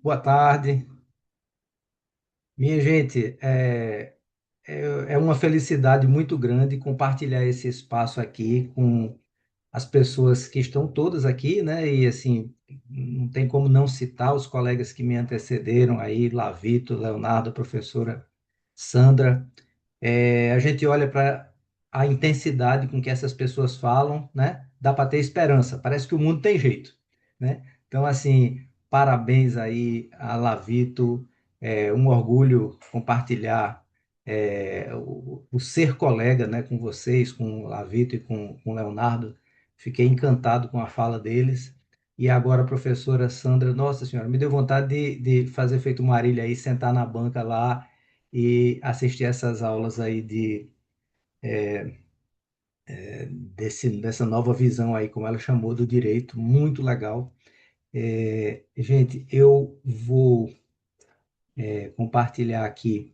Boa tarde. Minha gente, é uma felicidade muito grande compartilhar esse espaço aqui com as pessoas que estão todas aqui, né? E assim, não tem como não citar os colegas que me antecederam aí, Lavito, Leonardo, a professora Sandra. A gente olha para a intensidade com que essas pessoas falam, né? Dá para ter esperança. Parece que o mundo tem jeito, né? Então, assim, parabéns aí a Lavito. É um orgulho compartilhar o ser colega, né, com vocês, com o Lavito e com o Leonardo. Fiquei encantado com a fala deles. E agora a professora Sandra, nossa senhora, me deu vontade de fazer feito Marília aí, sentar na banca lá e assistir essas aulas aí dessa nova visão aí, como ela chamou, do direito, muito legal. Gente, eu vou compartilhar aqui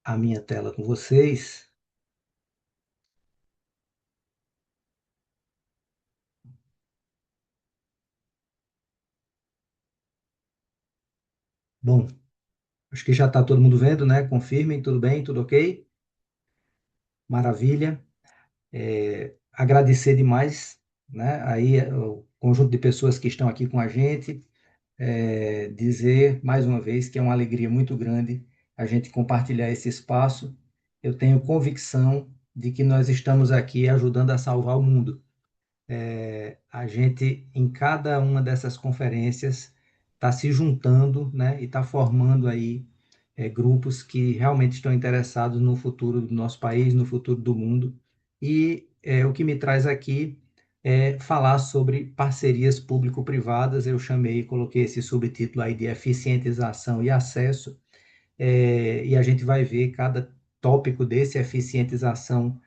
a minha tela com vocês. Bom, acho que já está todo mundo vendo, né? Confirmem, tudo bem, tudo ok? Maravilha. Agradecer demais, né? Aí o conjunto de pessoas que estão aqui com a gente. Dizer mais uma vez que é uma alegria muito grande a gente compartilhar esse espaço. Eu tenho convicção de que nós estamos aqui ajudando a salvar o mundo. A gente, em cada uma dessas conferências, está se juntando, né, e está formando aí grupos que realmente estão interessados no futuro do nosso país, no futuro do mundo. E o que me traz aqui é falar sobre parcerias público-privadas. Eu chamei, coloquei esse subtítulo aí de eficientização e acesso, e a gente vai ver cada tópico desse, eficientização,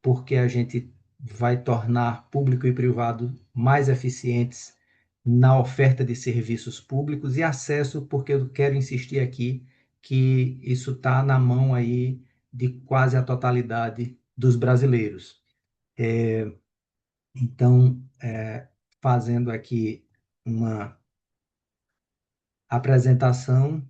porque a gente vai tornar público e privado mais eficientes na oferta de serviços públicos, e acesso, porque eu quero insistir aqui que isso está na mão aí de quase a totalidade dos brasileiros. Então, fazendo aqui uma apresentação,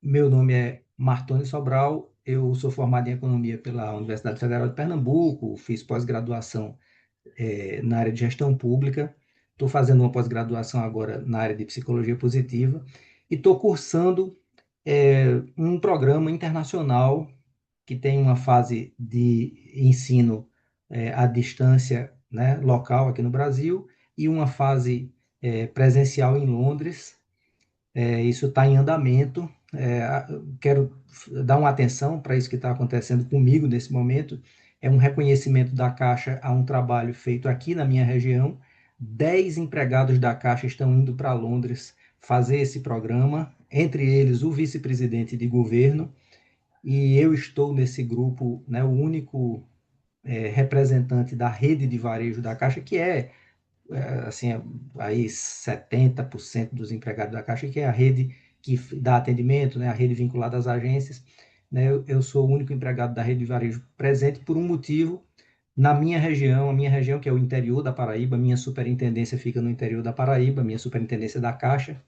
meu nome é Martoni Sobral, eu sou formado em Economia pela Universidade Federal de Pernambuco, fiz pós-graduação na área de gestão pública, estou fazendo uma pós-graduação agora na área de psicologia positiva e estou cursando um programa internacional que tem uma fase de ensino à distância, né, local aqui no Brasil, e uma fase presencial em Londres. Isso está em andamento. Quero dar uma atenção para isso que está acontecendo comigo nesse momento. É um reconhecimento da Caixa a um trabalho feito aqui na minha região. 10 empregados da Caixa estão indo para Londres fazer esse programa, entre eles o vice-presidente de governo, e eu estou nesse grupo, né, o único representante da rede de varejo da Caixa, que assim, aí 70% dos empregados da Caixa, que é a rede que dá atendimento, né, a rede vinculada às agências. Né, eu sou o único empregado da rede de varejo presente por um motivo. Na minha região, a minha região, que é o interior da Paraíba, minha superintendência fica no interior da Paraíba, minha superintendência da Caixa,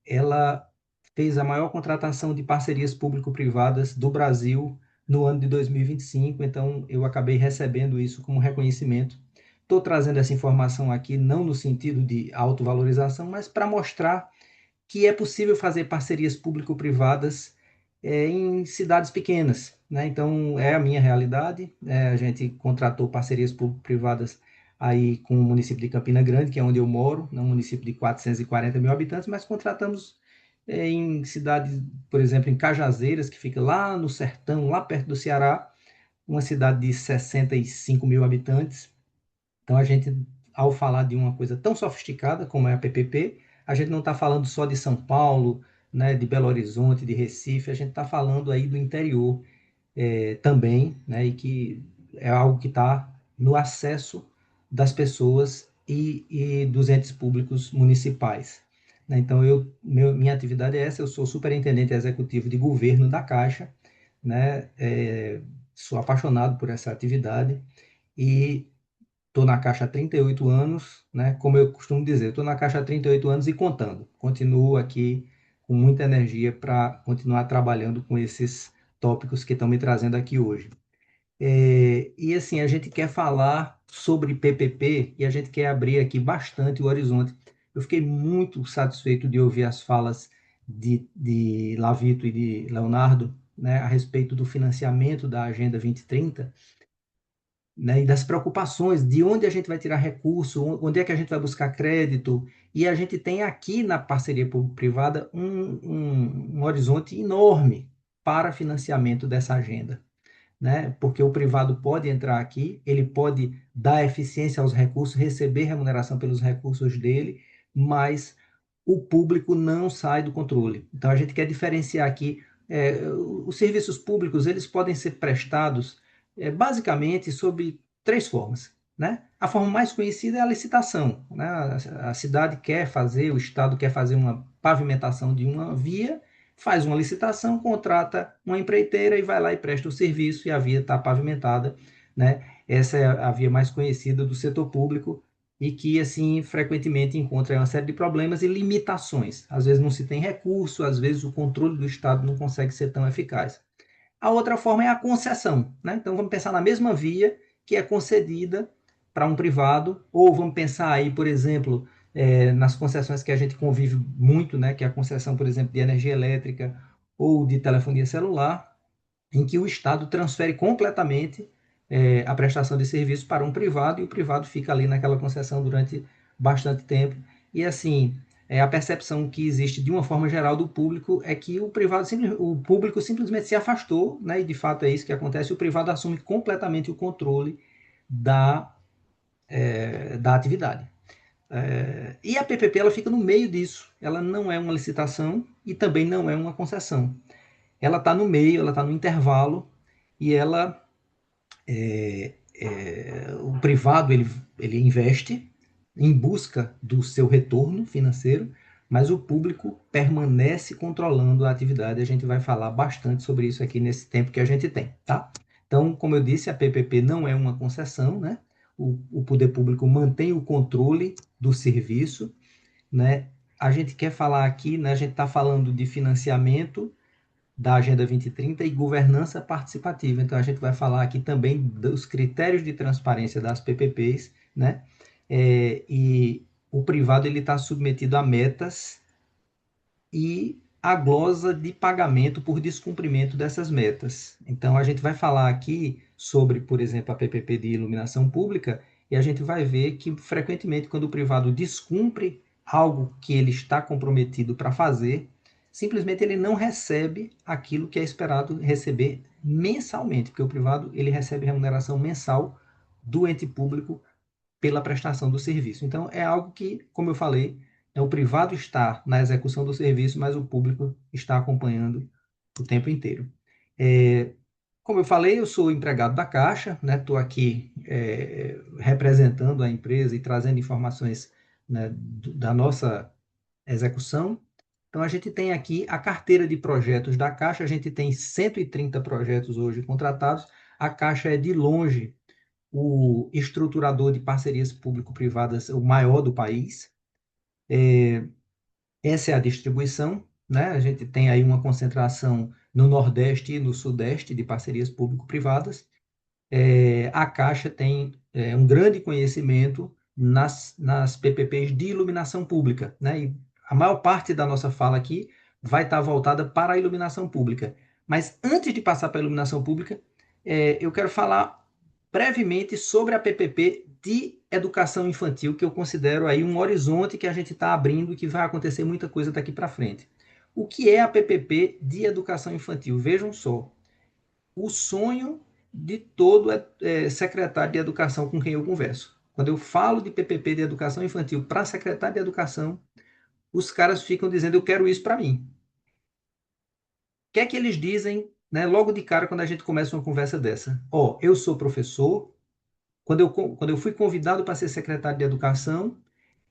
ela fez a maior contratação de parcerias público-privadas do Brasil no ano de 2025, então eu acabei recebendo isso como reconhecimento. Estou trazendo essa informação aqui não no sentido de autovalorização, mas para mostrar que é possível fazer parcerias público-privadas em cidades pequenas, né? Então, é a minha realidade. A gente contratou parcerias público-privadas aí com o município de Campina Grande, que é onde eu moro, um município de 440 mil habitantes, mas contratamos em cidades, por exemplo, em Cajazeiras, que fica lá no sertão, lá perto do Ceará, uma cidade de 65 mil habitantes. Então, a gente, ao falar de uma coisa tão sofisticada como é a PPP, a gente não está falando só de São Paulo, né, de Belo Horizonte, de Recife, a gente está falando aí do interior também, né, e que é algo que está no acesso das pessoas e dos entes públicos municipais. Né? Então, minha atividade é essa, eu sou superintendente executivo de governo da Caixa, né, sou apaixonado por essa atividade e estou na Caixa há 38 anos, né? Como eu costumo dizer, estou na Caixa há 38 anos e contando. Continuo aqui com muita energia para continuar trabalhando com esses tópicos que estão me trazendo aqui hoje. E assim, a gente quer falar sobre PPP e a gente quer abrir aqui bastante o horizonte. Eu fiquei muito satisfeito de ouvir as falas de Lavito e de Leonardo, né, a respeito do financiamento da Agenda 2030, né, e das preocupações de onde a gente vai tirar recurso, onde é que a gente vai buscar crédito. E a gente tem aqui na parceria público-privada um horizonte enorme para financiamento dessa agenda, né? Porque o privado pode entrar aqui, ele pode dar eficiência aos recursos, receber remuneração pelos recursos dele, mas o público não sai do controle. Então a gente quer diferenciar aqui os serviços públicos, eles podem ser prestados basicamente sob três formas, né? A forma mais conhecida é a licitação, né? A cidade quer fazer, o estado quer fazer uma pavimentação de uma via, faz uma licitação, contrata uma empreiteira e vai lá e presta o serviço e a via está pavimentada, né? Essa é a via mais conhecida do setor público e que, assim, frequentemente encontra uma série de problemas e limitações. Às vezes não se tem recurso, às vezes o controle do Estado não consegue ser tão eficaz. A outra forma é a concessão, né? Então vamos pensar na mesma via que é concedida para um privado, ou vamos pensar aí, por exemplo, nas concessões que a gente convive muito, né? Que é a concessão, por exemplo, de energia elétrica ou de telefonia celular, em que o Estado transfere completamente a prestação de serviço para um privado e o privado fica ali naquela concessão durante bastante tempo. E assim, a percepção que existe de uma forma geral do público é que o público simplesmente se afastou, né? E de fato é isso que acontece, o privado assume completamente o controle da atividade. E a PPP ela fica no meio disso, ela não é uma licitação e também não é uma concessão. Ela está no meio, ela está no intervalo e ela o privado ele investe em busca do seu retorno financeiro, mas o público permanece controlando a atividade. A gente vai falar bastante sobre isso aqui nesse tempo que a gente tem, tá? Então, como eu disse, a PPP não é uma concessão, né? O poder público mantém o controle do serviço, né? A gente quer falar aqui, né? A gente está falando de financiamento da Agenda 2030 e governança participativa. Então, a gente vai falar aqui também dos critérios de transparência das PPPs, né? E o privado ele está submetido a metas e a glosa de pagamento por descumprimento dessas metas. Então, a gente vai falar aqui sobre, por exemplo, a PPP de iluminação pública e a gente vai ver que, frequentemente, quando o privado descumpre algo que ele está comprometido para fazer, simplesmente ele não recebe aquilo que é esperado receber mensalmente, porque o privado ele recebe remuneração mensal do ente público pela prestação do serviço. Então, é algo que, como eu falei, o privado está na execução do serviço, mas o público está acompanhando o tempo inteiro. Como eu falei, eu sou empregado da Caixa, né? Estou aqui representando a empresa e trazendo informações, né, da nossa execução. Então, a gente tem aqui a carteira de projetos da Caixa, a gente tem 130 projetos hoje contratados. A Caixa é, de longe, o estruturador de parcerias público-privadas, o maior do país. Essa é a distribuição, né? A gente tem aí uma concentração no Nordeste e no Sudeste de parcerias público-privadas. A Caixa tem um grande conhecimento nas PPPs de iluminação pública, né? E a maior parte da nossa fala aqui vai estar voltada para a iluminação pública. Mas antes de passar para a iluminação pública, eu quero falar brevemente sobre a PPP de educação infantil, que eu considero aí um horizonte que a gente está abrindo e que vai acontecer muita coisa daqui para frente. O que é a PPP de educação infantil? Vejam só, o sonho de todo secretário de educação com quem eu converso. Quando eu falo de PPP de educação infantil para secretário de educação, os caras ficam dizendo: eu quero isso para mim. O que é que eles dizem, né, logo de cara quando a gente começa uma conversa dessa? Ó, eu sou professor. Quando eu fui convidado para ser secretário de educação,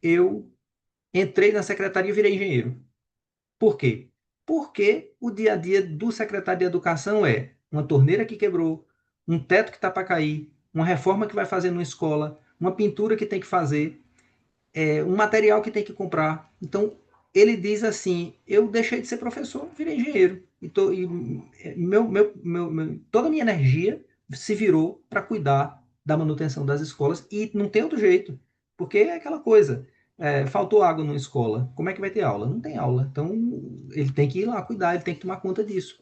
eu entrei na secretaria e virei engenheiro. Por quê? Porque o dia a dia do secretário de educação é uma torneira que quebrou, um teto que está para cair, uma reforma que vai fazer numa escola, uma pintura que tem que fazer, um material que tem que comprar. Então, ele diz assim: eu deixei de ser professor, virei engenheiro. Toda a minha energia se virou para cuidar da manutenção das escolas e não tem outro jeito, porque é aquela coisa. Faltou água numa escola, como é que vai ter aula? Não tem aula. Então, ele tem que ir lá cuidar, ele tem que tomar conta disso.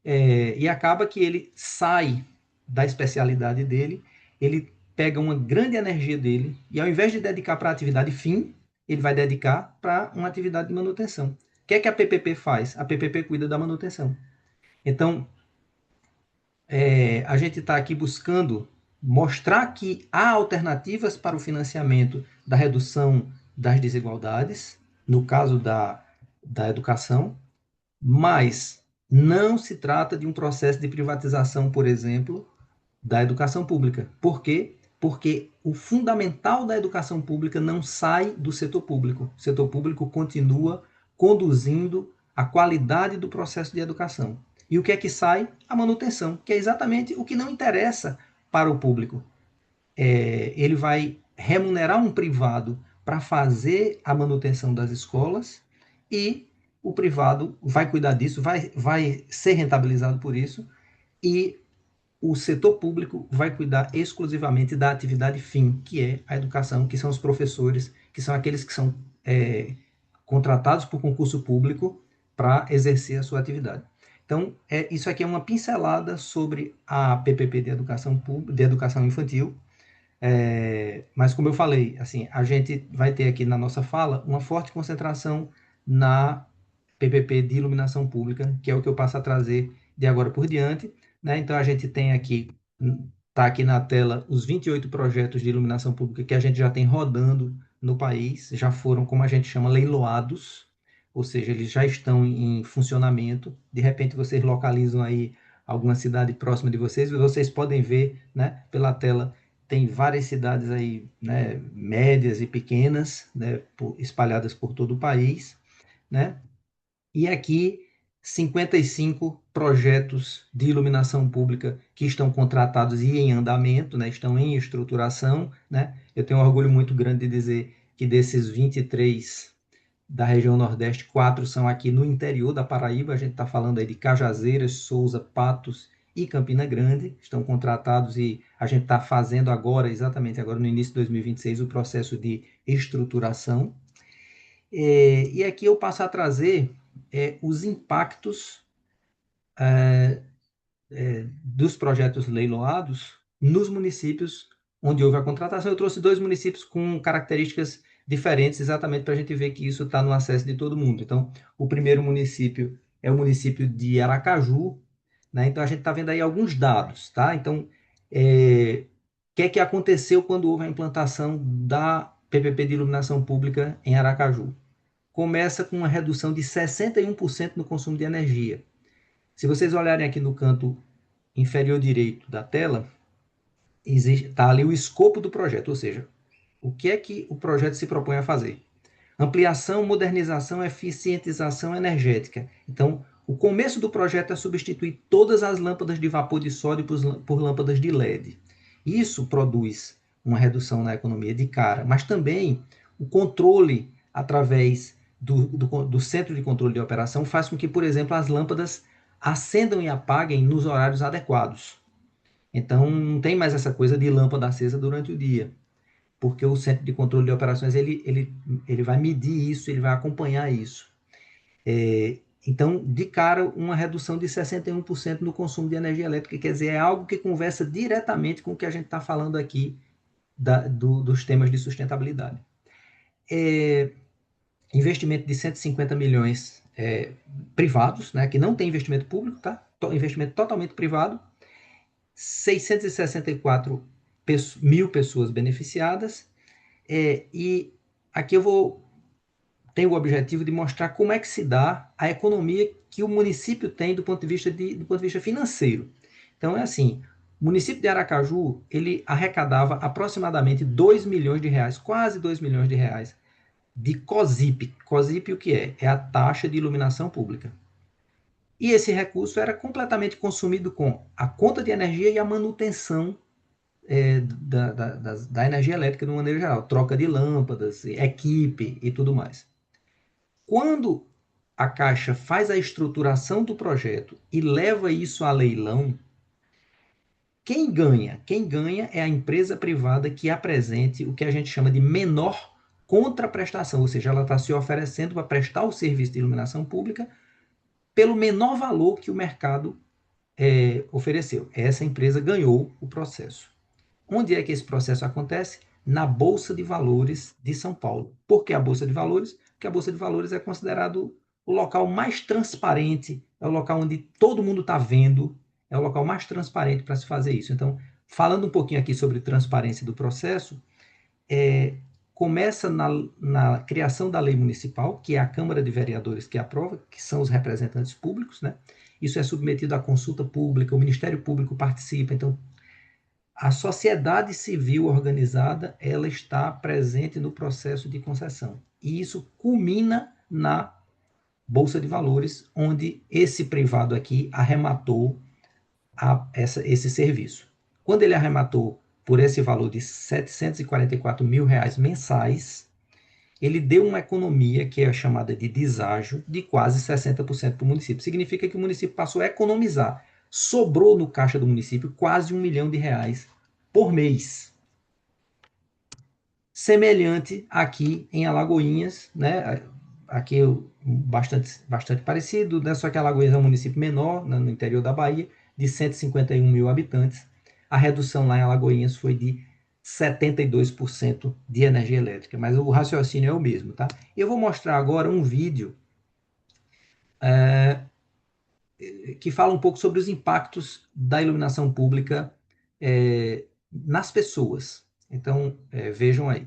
E acaba que ele sai da especialidade dele, ele pega uma grande energia dele e ao invés de dedicar para a atividade fim, ele vai dedicar para uma atividade de manutenção. O que é que a PPP faz? A PPP cuida da manutenção. Então, a gente está aqui buscando mostrar que há alternativas para o financiamento da redução das desigualdades, no caso da educação, mas não se trata de um processo de privatização, por exemplo, da educação pública. Por quê? Porque o fundamental da educação pública não sai do setor público. O setor público continua conduzindo a qualidade do processo de educação. E o que é que sai? A manutenção, que é exatamente o que não interessa para o público. Ele vai remunerar um privado para fazer a manutenção das escolas e o privado vai cuidar disso, vai ser rentabilizado por isso e o setor público vai cuidar exclusivamente da atividade fim, que é a educação, que são os professores, que são aqueles que são contratados por concurso público para exercer a sua atividade. Então, isso aqui é uma pincelada sobre a PPP de educação infantil, mas como eu falei, assim, a gente vai ter aqui na nossa fala uma forte concentração na PPP de iluminação pública, que é o que eu passo a trazer de agora por diante, né? Então a gente tem aqui, tá aqui na tela os 28 projetos de iluminação pública que a gente já tem rodando no país, já foram, como a gente chama, leiloados, ou seja, eles já estão em funcionamento. De repente vocês localizam aí alguma cidade próxima de vocês, e vocês podem ver, né, pela tela, tem várias cidades aí, né, médias e pequenas, né, espalhadas por todo o país, né? E aqui 55 projetos de iluminação pública que estão contratados e em andamento, né, estão em estruturação, né? Eu tenho um orgulho muito grande de dizer que desses 23 da região Nordeste, 4 são aqui no interior da Paraíba. A gente está falando aí de Cajazeiras, Souza, Patos e Campina Grande, estão contratados e a gente está fazendo agora, exatamente agora no início de 2026, o processo de estruturação. E aqui eu passo a trazer os impactos dos projetos leiloados nos municípios onde houve a contratação. Eu trouxe 2 municípios com características diferentes, exatamente para a gente ver que isso está no acesso de todo mundo. Então, o primeiro município é o município de Aracaju, né? Então, a gente está vendo aí alguns dados, tá? Então, o que é que aconteceu quando houve a implantação da PPP de iluminação pública em Aracaju? Começa com uma redução de 61% no consumo de energia. Se vocês olharem aqui no canto inferior direito da tela, está ali o escopo do projeto, ou seja, o que é que o projeto se propõe a fazer? Ampliação, modernização, eficientização energética. Então, o começo do projeto é substituir todas as lâmpadas de vapor de sódio por lâmpadas de LED. Isso produz uma redução na economia de cara, mas também o controle através do centro de controle de operação faz com que, por exemplo, as lâmpadas acendam e apaguem nos horários adequados. Então, não tem mais essa coisa de lâmpada acesa durante o dia, porque o centro de controle de operações ele vai medir isso, ele vai acompanhar isso. Então, de cara, uma redução de 61% no consumo de energia elétrica, quer dizer, é algo que conversa diretamente com o que a gente está falando aqui dos temas de sustentabilidade. Investimento de 150 milhões privados, né, que não tem investimento público, tá? Investimento totalmente privado, 664 mil pessoas beneficiadas, e aqui tenho o objetivo de mostrar como é que se dá a economia que o município tem do ponto de vista financeiro. Então é assim, o município de Aracaju, ele arrecadava aproximadamente 2 milhões de reais, quase 2 milhões de reais, de COSIP. COSIP o que é? É a taxa de iluminação pública. E esse recurso era completamente consumido com a conta de energia e a manutenção da energia elétrica de uma maneira geral, troca de lâmpadas, equipe e tudo mais. Quando a Caixa faz a estruturação do projeto e leva isso a leilão, quem ganha? Quem ganha é a empresa privada que apresente o que a gente chama de menor contraprestação, ou seja, ela está se oferecendo para prestar o serviço de iluminação pública pelo menor valor que o mercado ofereceu. Essa empresa ganhou o processo. Onde é que esse processo acontece? Na Bolsa de Valores de São Paulo. Por que a Bolsa de Valores? Porque a Bolsa de Valores é considerado o local mais transparente, é o local onde todo mundo está vendo, é o local mais transparente para se fazer isso. Então, falando um pouquinho aqui sobre transparência do processo, começa na criação da lei municipal, que é a Câmara de Vereadores que aprova, que são os representantes públicos, né? Isso é submetido à consulta pública, o Ministério Público participa, então a sociedade civil organizada, ela está presente no processo de concessão. E isso culmina na Bolsa de Valores, onde esse privado aqui arrematou esse serviço. Quando ele arrematou por esse valor de R$ 744 mil mensais, ele deu uma economia, que é chamada de deságio, de quase 60% para o município. Significa que o município passou a economizar. Sobrou no caixa do município quase R$ 1 milhão por mês. Semelhante aqui em Alagoinhas, né? Aqui bastante parecido, né? Só que Alagoinhas é um município menor, né? No interior da Bahia, de 151 mil habitantes. A redução lá em Alagoinhas foi de 72% de energia elétrica, mas o raciocínio é o mesmo, tá? Eu vou mostrar agora um vídeo que fala um pouco sobre os impactos da iluminação pública nas pessoas. Então, vejam aí.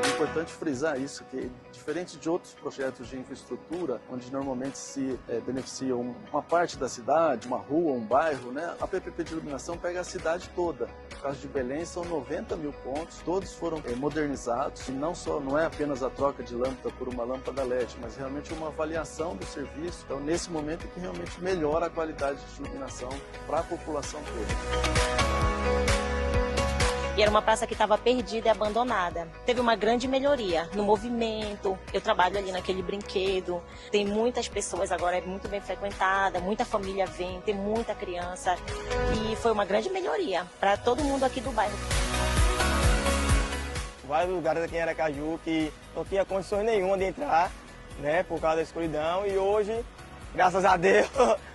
É importante frisar isso, que diferente de outros projetos de infraestrutura, onde normalmente se beneficia uma parte da cidade, uma rua, um bairro, né? A PPP de iluminação pega a cidade toda. No caso de Belém, são 90 mil pontos, todos foram modernizados, e não é apenas a troca de lâmpada por uma lâmpada LED, mas realmente uma avaliação do serviço. Então, nesse momento, é que realmente melhora a qualidade de iluminação para a população toda. E era uma praça que estava perdida e abandonada. Teve uma grande melhoria no movimento. Eu trabalho ali naquele brinquedo. Tem muitas pessoas agora, é muito bem frequentada, muita família vem, tem muita criança. E foi uma grande melhoria para todo mundo aqui do bairro. Vários lugares aqui em Aracaju que não tinha condições nenhuma de entrar, né, por causa da escuridão. E hoje, graças a Deus,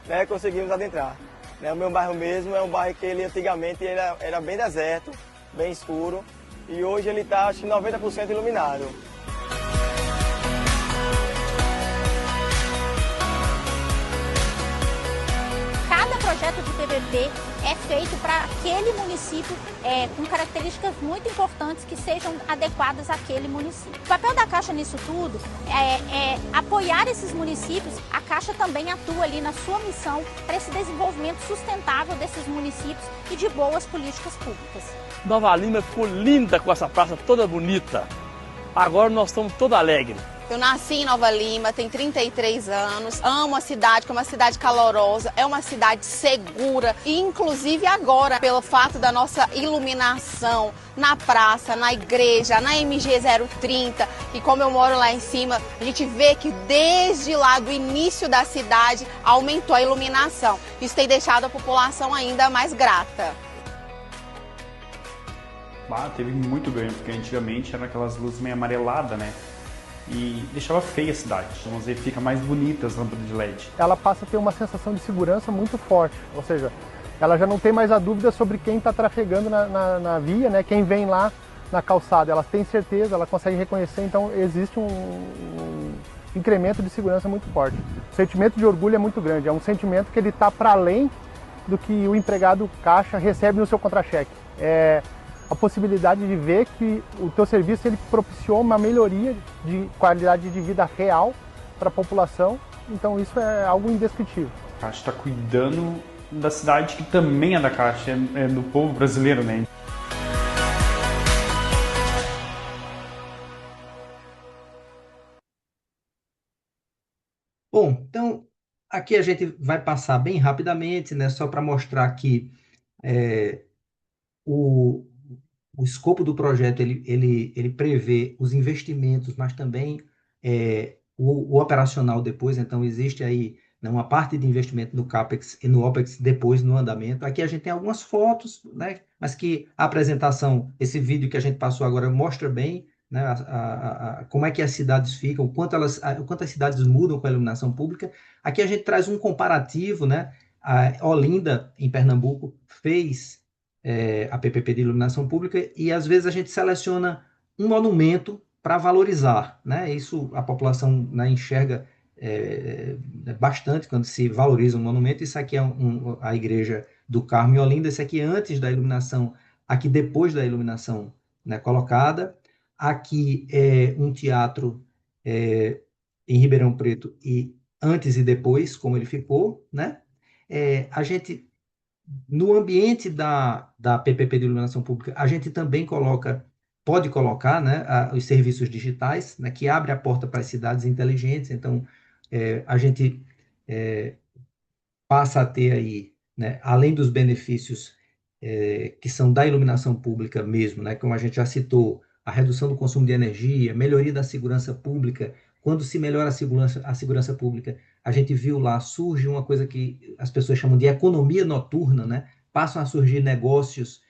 né, conseguimos adentrar. O meu bairro mesmo é um bairro que ele antigamente era bem deserto, bem escuro, e hoje ele está, acho que 90% iluminado. Cada projeto de PPP é feito para aquele município com características muito importantes que sejam adequadas àquele município. O papel da Caixa nisso tudo é apoiar esses municípios. A Caixa também atua ali na sua missão para esse desenvolvimento sustentável desses municípios e de boas políticas públicas. Nova Lima ficou linda com essa praça toda bonita. Agora nós estamos todos alegres. Eu nasci em Nova Lima, tenho 33 anos, amo a cidade, que é uma cidade calorosa, é uma cidade segura. E inclusive agora, pelo fato da nossa iluminação na praça, na igreja, na MG 030, e como eu moro lá em cima, a gente vê que desde lá do início da cidade aumentou a iluminação. Isso tem deixado a população ainda mais grata. Teve muito ganho, porque antigamente eram aquelas luzes meio amareladas, né? E deixava feia a cidade. Vamos dizer, fica mais bonita as lâmpadas de LED. Ela passa a ter uma sensação de segurança muito forte, ou seja, ela já não tem mais a dúvida sobre quem está trafegando na via, né? Quem vem lá na calçada. Ela tem certeza, ela consegue reconhecer, então existe um incremento de segurança muito forte. O sentimento de orgulho é muito grande, é um sentimento que ele está para além do que o empregado caixa recebe no seu contra-cheque. A possibilidade de ver que o teu serviço ele propiciou uma melhoria de qualidade de vida real para a população, então isso é algo indescritível. A Caixa está cuidando da cidade que também é da Caixa, é do povo brasileiro, né? Bom, então aqui a gente vai passar bem rapidamente, né, só para mostrar que o escopo do projeto ele prevê os investimentos, mas também o operacional depois. Então, existe aí, né, uma parte de investimento no CAPEX e no OPEX depois no andamento. Aqui a gente tem algumas fotos, né, mas que a apresentação, esse vídeo que a gente passou agora mostra bem, né, como é que as cidades ficam, o quanto as cidades mudam com a iluminação pública. Aqui a gente traz um comparativo, né? A Olinda, em Pernambuco, fez a PPP de iluminação pública, e às vezes a gente seleciona um monumento para valorizar, né? Isso a população, né, enxerga bastante quando se valoriza um monumento. Isso aqui é a Igreja do Carmo em Olinda. Esse aqui é antes da iluminação, aqui depois da iluminação, né, colocada. Aqui é um teatro em Ribeirão Preto, e antes e depois, como ele ficou, né? A gente, no ambiente da PPP de iluminação pública, a gente também pode colocar, né, os serviços digitais, né, que abre a porta para as cidades inteligentes. Então, a gente passa a ter aí, né, além dos benefícios que são da iluminação pública mesmo, né, como a gente já citou, a redução do consumo de energia, melhoria da segurança pública. Quando se melhora a segurança pública, a gente viu lá, surge uma coisa que as pessoas chamam de economia noturna, né? Passam a surgir negócios,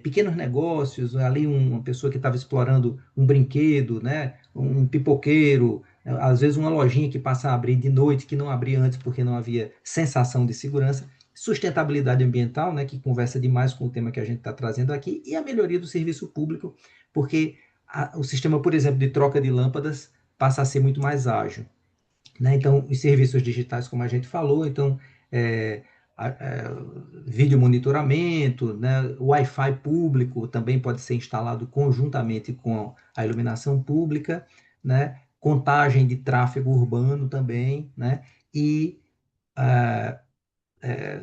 pequenos negócios, ali uma pessoa que estava explorando um brinquedo, né? Um pipoqueiro, às vezes uma lojinha que passa a abrir de noite, que não abria antes porque não havia sensação de segurança. Sustentabilidade ambiental, né? Que conversa demais com o tema que a gente está trazendo aqui, e a melhoria do serviço público, porque o sistema, por exemplo, de troca de lâmpadas passa a ser muito mais ágil, né? Então, os serviços digitais, como a gente falou, então, vídeo monitoramento, né? O Wi-Fi público também pode ser instalado conjuntamente com a iluminação pública, né? Contagem de tráfego urbano também, né? E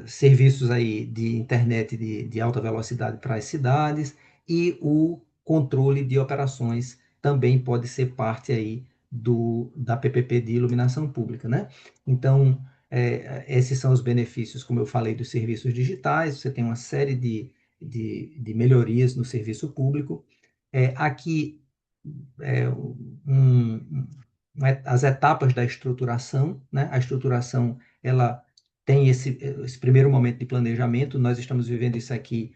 serviços aí de internet de alta velocidade para as cidades, e o controle de operações também pode ser parte aí da PPP de iluminação pública, né? Então, esses são os benefícios, como eu falei, dos serviços digitais. Você tem uma série de melhorias no serviço público. Aqui, as etapas da estruturação, né? A estruturação, ela tem esse primeiro momento de planejamento. Nós estamos vivendo isso aqui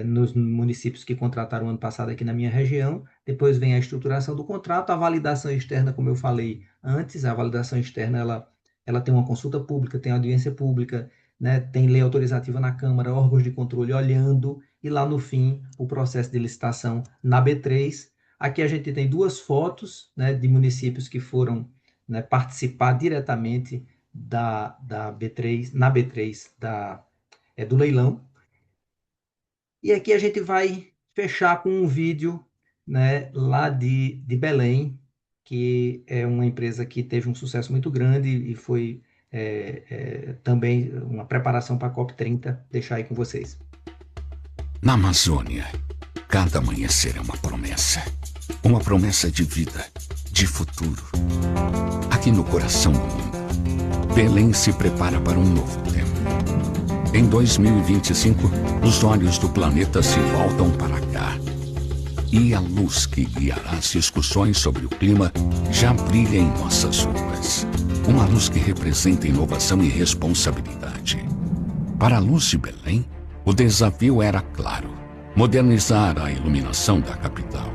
nos municípios que contrataram ano passado aqui na minha região. Depois vem a estruturação do contrato, a validação externa, como eu falei antes. A validação externa, ela tem uma consulta pública, tem audiência pública, né? Tem lei autorizativa na Câmara, órgãos de controle olhando, e lá no fim o processo de licitação na B3. Aqui a gente tem duas fotos, né, de municípios que foram, né, participar diretamente da B3, na B3 do leilão. E aqui a gente vai fechar com um vídeo, né, lá de Belém, que é uma empresa que teve um sucesso muito grande e foi também uma preparação para a COP30. Deixar aí com vocês. Na Amazônia, cada amanhecer é uma promessa de vida, de futuro. Aqui no coração do mundo, Belém se prepara para um novo tempo. Em 2025, os olhos do planeta se voltam para cá. E a luz que guiará as discussões sobre o clima já brilha em nossas ruas. Uma luz que representa inovação e responsabilidade. Para a Luz de Belém, o desafio era claro: modernizar a iluminação da capital.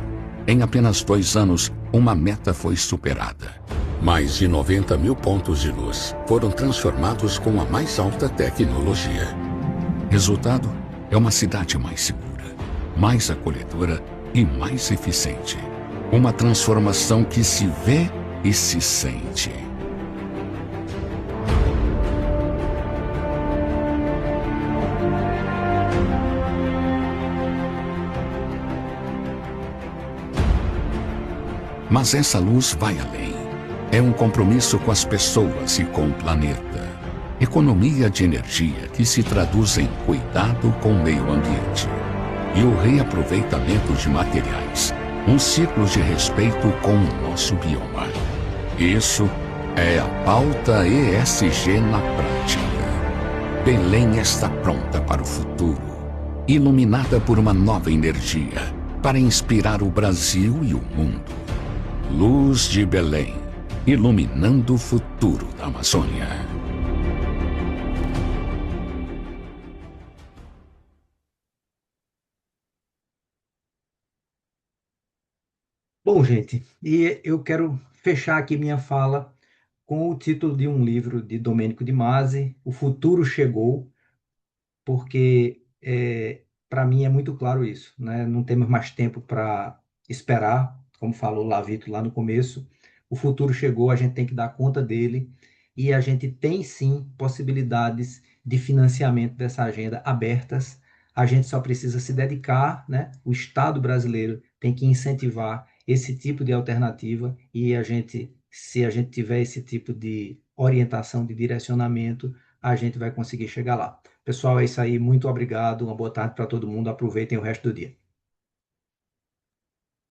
Em apenas 2 anos, uma meta foi superada. Mais de 90 mil pontos de luz foram transformados com a mais alta tecnologia. Resultado é uma cidade mais segura, mais acolhedora e mais eficiente. Uma transformação que se vê e se sente. Mas essa luz vai além. É um compromisso com as pessoas e com o planeta. Economia de energia que se traduz em cuidado com o meio ambiente. E o reaproveitamento de materiais. Um ciclo de respeito com o nosso bioma. Isso É a pauta ESG na prática. Belém está pronta para o futuro, iluminada por uma nova energia, para inspirar o Brasil e o mundo. Luz de Belém, iluminando o futuro da Amazônia. Bom, gente, e eu quero fechar aqui minha fala com o título de um livro de Domênico de Masi, O Futuro Chegou, porque para mim é muito claro isso, né? Não temos mais tempo para esperar, como falou Lavito lá no começo. O futuro chegou, a gente tem que dar conta dele e a gente tem sim possibilidades de financiamento dessa agenda abertas. A gente só precisa se dedicar, né? O Estado brasileiro tem que incentivar esse tipo de alternativa e se a gente tiver esse tipo de orientação, de direcionamento, a gente vai conseguir chegar lá. Pessoal, é isso aí. Muito obrigado. Uma boa tarde para todo mundo. Aproveitem o resto do dia.